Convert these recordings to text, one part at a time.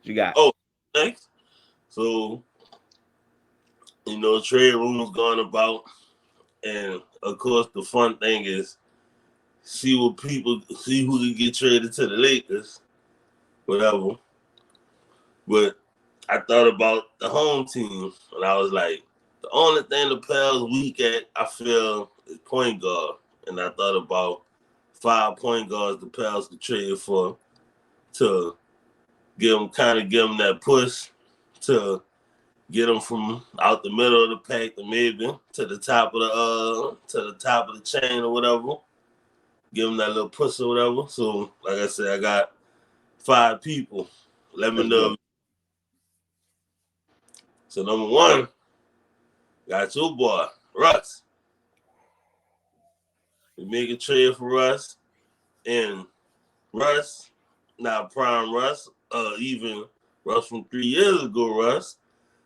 You got? Oh, thanks. So, trade rumors going about, and of course, the fun thing is see who can get traded to the Lakers, whatever. But I thought about the home team, and I was like, the only thing the Pels weak at, I feel, is point guard. And I thought about 5 point guards the Pels could trade for to give them that push to get them from out the middle of the pack to maybe to the top of the chain or whatever. Give them that little push or whatever. So, like I said, I got 5 people. Let me Let's know. go. So number 1, got your boy Russ. We make a trade for Russ, and Russ, not prime Russ, even Russ from 3 years ago, Russ.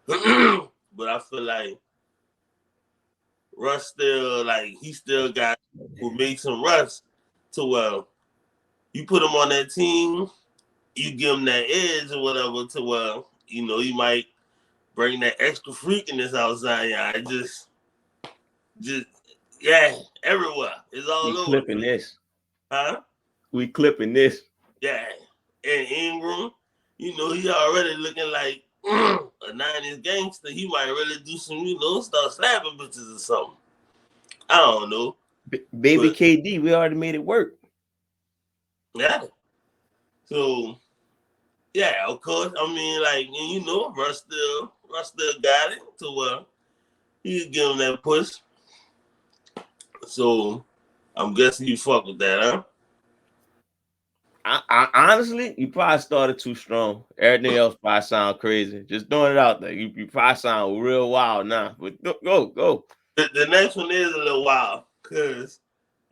But I feel like Russ he still got what makes him Russ to you put him on that team, you give him that edge or whatever to you might bring that extra freakiness outside. Yeah, just yeah, everywhere. It's We all over the clipping place. this. Huh? We clipping this. Yeah. And Ingram, he already looking like a 90s gangster. He might really do some, start slapping bitches or something. I don't know. Baby But KD, we already made it work. yeah. So yeah, of course. I mean, Russ still got it to where he could give him that push. So I'm guessing you fuck with that, huh? I honestly, you probably started too strong. Everything else probably sound crazy. Just throwing it out there. You probably sound real wild now. But go. The next one is a little wild because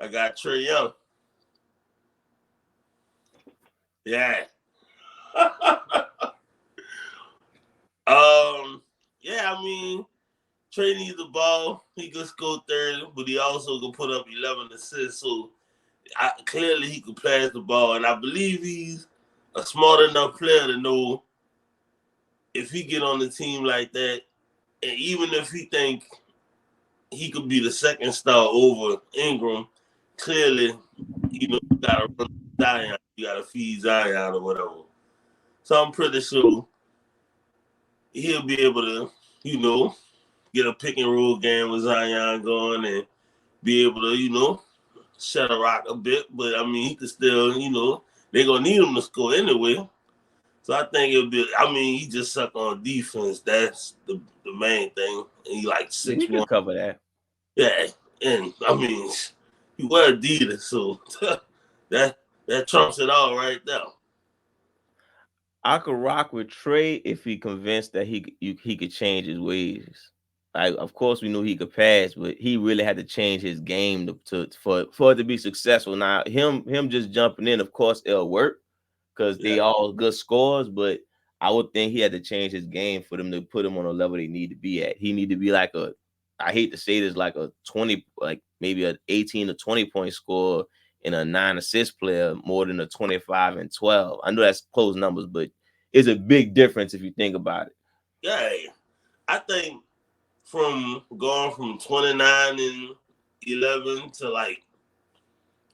I got Trae Young. Yeah. Yeah, I mean, Trey needs the ball. He could score 30, but he also could put up 11 assists. So clearly he could pass the ball. And I believe he's a smart enough player to know if he get on the team like that, and even if he think he could be the second star over Ingram, clearly, you gotta run Zion. You gotta feed Zion or whatever. So I'm pretty sure he'll be able to, get a pick and roll game with Zion going and be able to, shut a rock a bit. But I mean, he could still, they're gonna need him to score anyway. So I think it'll be. I mean, he just suck on defense. That's the main thing. And he like We could 6'1". cover that. Yeah, and I mean, he wear Adidas, so that that trumps it all right there. I could rock with Trey if he convinced that he could change his ways. Like, of course, we knew he could pass, but he really had to change his game for it to be successful. Now, him just jumping in, of course, it'll work because Yeah, they all good scores. But I would think he had to change his game for them to put him on a level they need to be at. He need to be like I hate to say this, like a 20, like maybe a 18 to 20 point score and a 9 assist player more than a 25 and 12. I know that's close numbers, but it's a big difference if you think about it. yeah. I think from going from 29 and 11 to like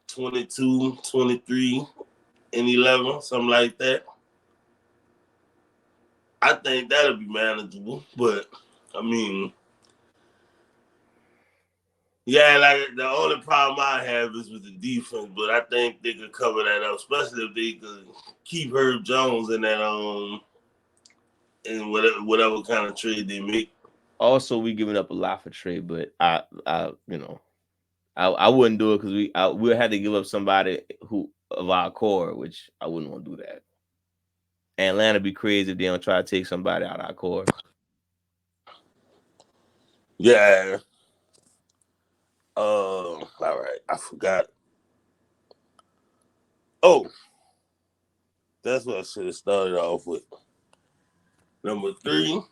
22, 23 and 11, something like that. I think that'll be manageable. But I mean, yeah, like the only problem I have is with the defense, but I think they could cover that up, especially if they could keep Herb Jones in that in whatever kind of trade they make. Also, we giving up a lot for Trey, but I wouldn't do it because we'll have to give up somebody who of our core, which I wouldn't want to do that. Atlanta be crazy if they don't try to take somebody out of our core. Yeah. All right. I forgot. Oh, that's what I should have started off with. Number 3.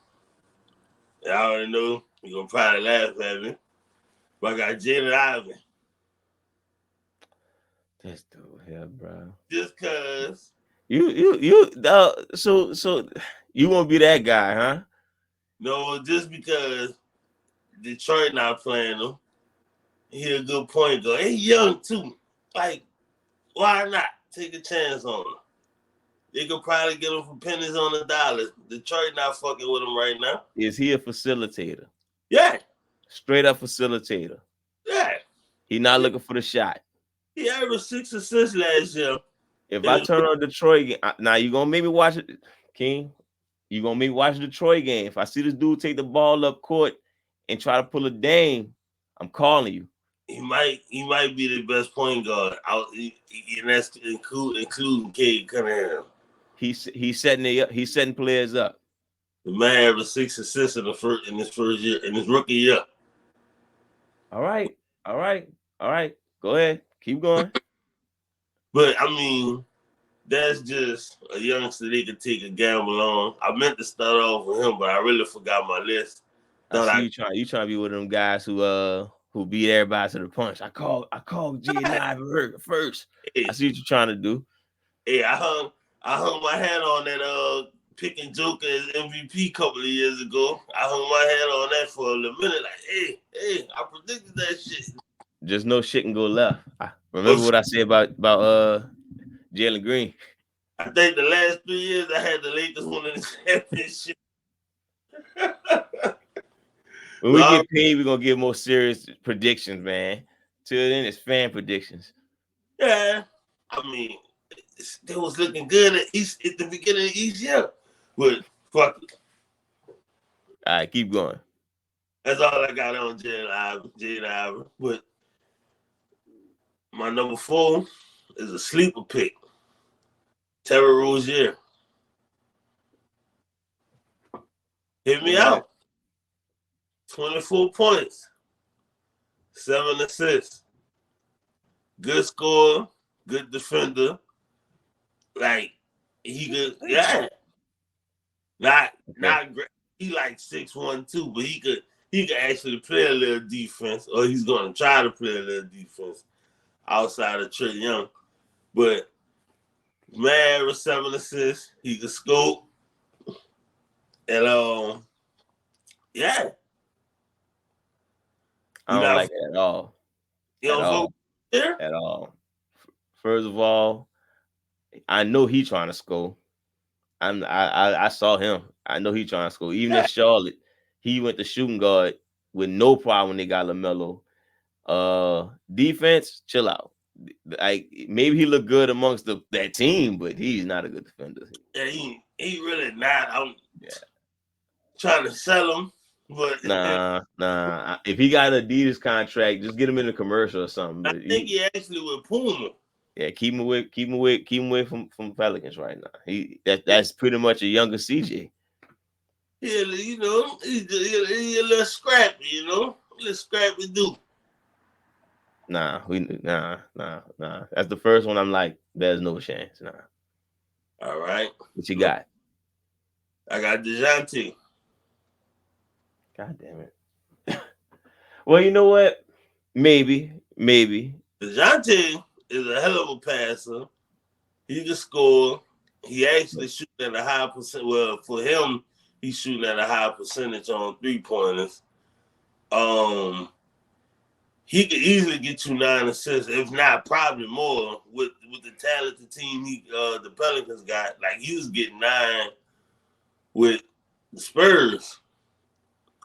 I already know you're gonna probably laugh at me, but I got Jaden Ivey. This dude here, bro. Just cause. So you won't be that guy, huh? No, just because Detroit not playing him, he a good point guard. He young too. Like, why not take a chance on him? They could probably get him for pennies on the dollar. Detroit not fucking with him right now. Is he a facilitator? Yeah, Straight up facilitator. yeah. He not He, looking for the shot. he averaged 6 assists last year. If In I his, turn on Detroit game, now you gonna make me watch it, King. You gonna make me watch the Detroit game. If I see this dude take the ball up court and try to pull a Dame, I'm calling you. he might be the best point guard out, and that's including Cade Cunningham. He's setting it up. He's setting players up. The man averaged 6 assists in his first year, in his rookie year. All right, all right, all right. Go ahead, keep going. But I mean, that's just a youngster they could take a gamble on. I meant to start off with him, but I really forgot my list. I Thought see I you trying. You trying to be one of them guys who beat everybody to the punch. I called G.O.A.T first. I hey, see what you're trying to do. hey, I hung my hat on that picking Joker as MVP a couple of years ago. I hung my hat on that for a little minute. Like, hey, I predicted that shit. Just no shit can go left. Oh, Remember what I said about Jalen Green. I think the last 3 years I had the Lakers winning the championship. When we Well, get paid, we're gonna give more serious predictions, man. Till then, it's fan predictions. yeah, I mean, they was looking good at the beginning of each year. But fuck it. All right, keep going. That's all I got on Jaden Iver. But my number 4 is a sleeper pick. Terry Rozier. Hit me All right. out. 24 points, 7 assists. Good scorer, good defender. Like, he could, yeah. Not Okay. not great. He like 6'1", too, but he could actually play a little defense, or he's gonna try to play a little defense outside of Trey Young. But man, with 7 assists, he could scope. And yeah, I you don't not like it at all. you At don't vote all. there? At all. First of all, I know he trying to score. I saw him. I know he trying to score. Even in Yeah, Charlotte, he went to shooting guard with no problem when they got LaMelo. Defense, chill out. Like maybe he looked good amongst that team, but he's not a good defender. yeah, he really not. I'm Yeah. trying to sell him, but Nah. If he got an Adidas contract, just get him in a commercial or something. I But think he actually with Puma. yeah, keep him away from Pelicans right now. That's pretty much a younger CJ. Yeah, he a little scrappy, a little scrappy dude. Nah. That's the first one. I'm like, there's no chance. Nah. All right, What you got? I got DeJounte. God damn it. Well, you know what? Maybe. DeJounte is a hell of a passer. He can score. He actually shooting at a high percent. Well, for him, he's shooting at a high percentage on 3-pointers. Um, he could easily get you 9 assists, if not probably more, with the talented team the Pelicans got. Like he was getting 9 with the Spurs.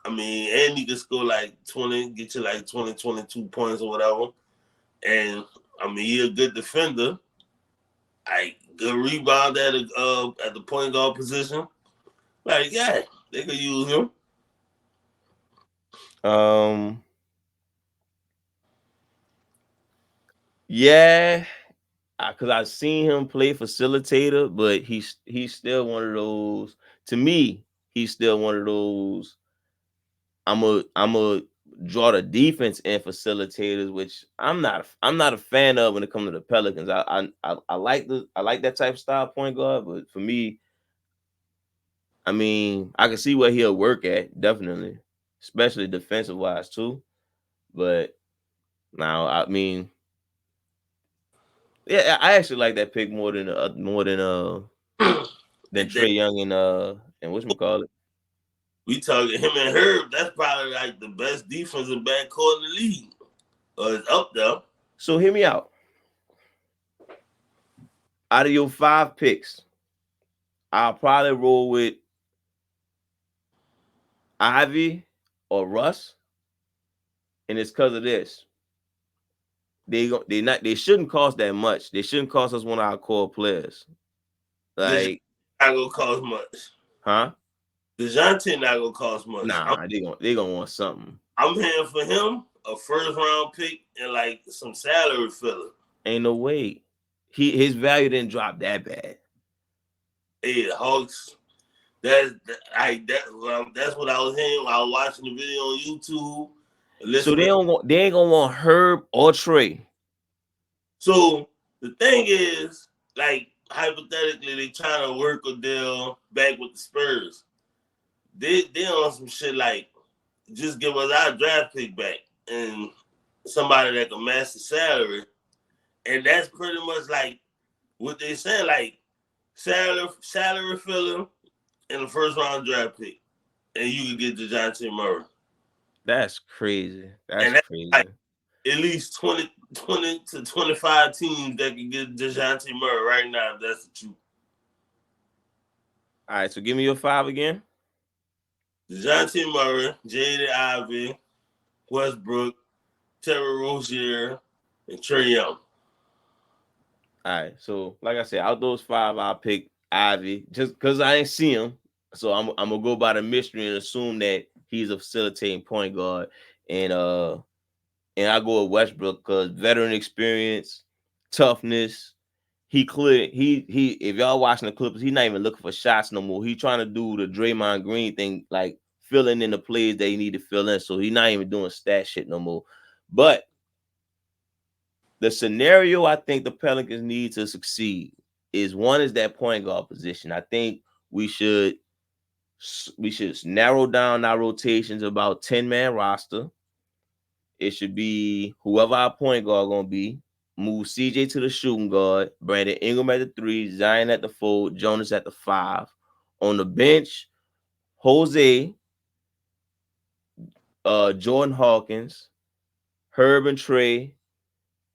I mean, and he could score like 20, get you like 20, 22 points or whatever. And I mean, he a good defender. Like good rebound at the point guard position. Like, yeah, they could use him. Um, yeah, because I've seen him play facilitator, but he's still one of those. To me, he's still one of those. I'm a draw the defense and facilitators, which I'm not a fan of when it comes to the Pelicans. I like that type of style point guard, but for me, I mean, I can see where he'll work at definitely, especially defensive wise too. But now, I mean, Yeah, I actually like that pick more than That Trey Young and whatchamacallit. we talking him and Herb. That's probably like the best defensive backcourt in the league. Or it's up there. So hear me out. Out of your 5 picks, I'll probably roll with Ivy or Russ, and it's because of this. They shouldn't cost that much. They shouldn't cost us one of our core players. Dejounte Like, not gonna cost much. huh? Dejounte not gonna cost much. Nah, they gonna want something. I'm here for him a first round pick and like some salary filler. Ain't no way. His value didn't drop that bad. Hey, the Hawks. That's what I was hearing while I was watching the video on YouTube. So Listening. they ain't gonna want Herb or Trey. So the thing is, like hypothetically, they trying to work a deal back with the Spurs. They on some shit like just give us our draft pick back and somebody that can match the salary, and that's pretty much like what they said, like salary filler and a first round draft pick, and you can get DeJounte Murray, That's crazy. That's and that's like crazy. at least 20 to 25 teams that can get DeJounte Murray right now. If that's the truth. All right, so give me your 5 again. DeJounte Murray, Jaden Ivey, Westbrook, Terry Rozier, and Trey Young. All right, so like I said, out those 5, I'll pick Ivy just because I ain't see him. So I'm gonna go by the mystery and assume that he's a facilitating point guard, and uh and I go with Westbrook because veteran experience, toughness. He clear. He. If y'all watching the Clippers, he's not even looking for shots no more. He trying to do the Draymond Green thing, like filling in the plays that he need to fill in. So he's not even doing stat shit no more. But the scenario I think the Pelicans need to succeed is one is that point guard position. I think we should we should narrow down our rotations about 10-man roster. It should be whoever our point guard gonna be. Move CJ to the shooting guard, Brandon Ingram at the 3, Zion at the 4, Jonas at the 5. On the bench, Jose, Jordan Hawkins, Herb and Trey,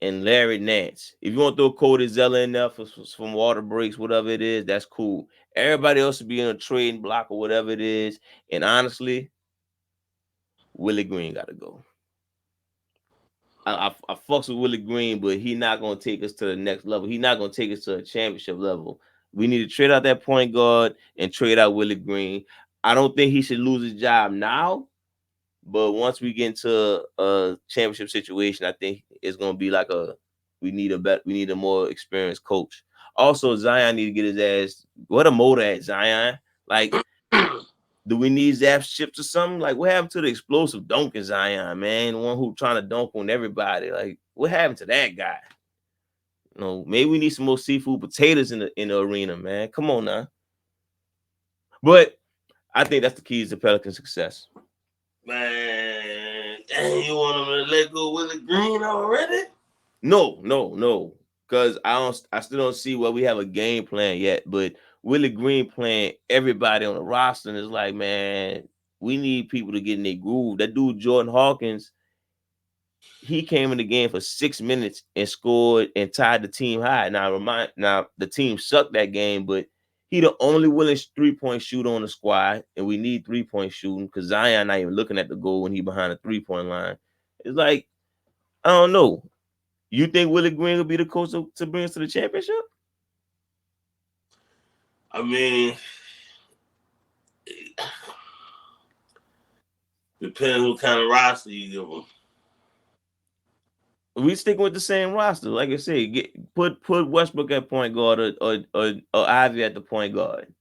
and Larry Nance. If you want to throw Cody Zeller in there for some water breaks, whatever it is, that's cool. Everybody else should be in a trading block or whatever it is. And honestly, Willie Green got to go. I fucks with Willie Green, but he not gonna take us to the next level. He not gonna take us to a championship level. We need to trade out that point guard and trade out Willie Green. I don't think he should lose his job now, but once we get into a championship situation, I think it's gonna be like we need a more experienced coach. Also, Zion need to get his ass. What a motor at Zion. Like, do we need Zap chips or something? Like, what happened to the explosive dunk in Zion, man? The one who trying to dunk on everybody. Like, what happened to that guy? Maybe we need some more seafood potatoes in the arena, man. Come on now. But I think that's the keys to Pelican success. Man, dang, you want him to let go Willie Green already? No. Because I still don't see where we have a game plan yet. But Willie Green playing everybody on the roster, and it's like, man, we need people to get in their groove. That dude Jordan Hawkins, he came in the game for 6 minutes and scored and tied the team high. Now the team sucked that game, but he the only willing 3-point shooter on the squad, and we need 3-point shooting because Zion not even looking at the goal when he behind the 3-point line. It's like, I don't know. You think Willie Green will be the coach to bring us to the championship? I mean, depends what kind of roster you give him. We sticking with the same roster. Like I said, put Westbrook at point guard or Ivy at the point guard.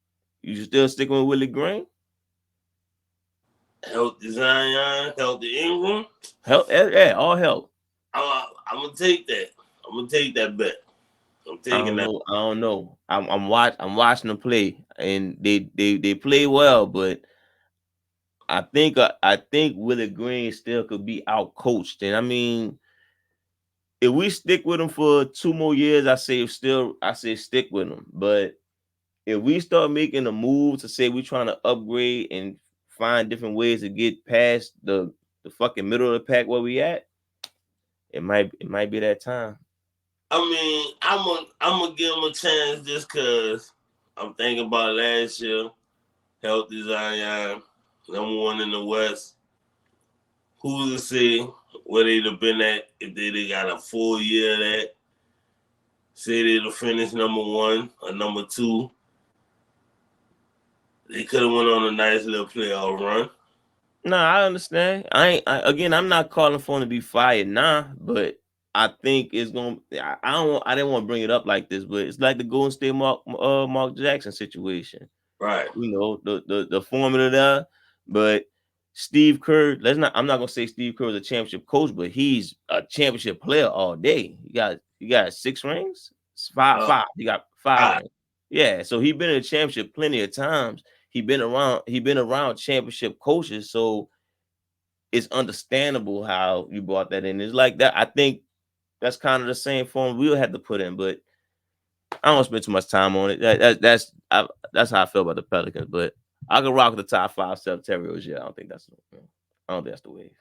You still sticking with Willie Green? Healthy Zion, healthy Ingram. Help, yeah, all help. I'm gonna take that. I'm gonna take that bet. I'm I taking don't that. know. I don't know. I'm watching them play, and they play well, but I think Willie Green still could be out coached. And I mean, if we stick with him for 2 more years, I say stick with him. But if we start making a move to say we're trying to upgrade and find different ways to get past the fucking middle of the pack where we at, it might be that time. I mean, I'm gonna give him a chance just cause I'm thinking about last year, healthy Zion, #1 in the West. Who's to say where they'd have been at if they'd got a full year of that? Say they'd have finished #1 or #2. They could have went on a nice little playoff run. No, I understand. Again, I'm not calling for him to be fired now, but I think it's gonna. I don't. I didn't want to bring it up like this, but it's like the Golden State Mark Jackson situation. Right. The formula there, but Steve Kerr. I'm not gonna say Steve Kerr is a championship coach, but he's a championship player all day. He got 6 rings, five, Uh, five. He got 5 rings. right. Yeah, so he been in a championship plenty of times. He been around championship coaches, so it's understandable how you brought that in. It's like that. I think that's kind of the same form we'll have to put in, but I don't spend too much time on it. That's how I feel about the Pelicans. But I can rock the top 5 Terriers. Yeah, I don't think that's the wave.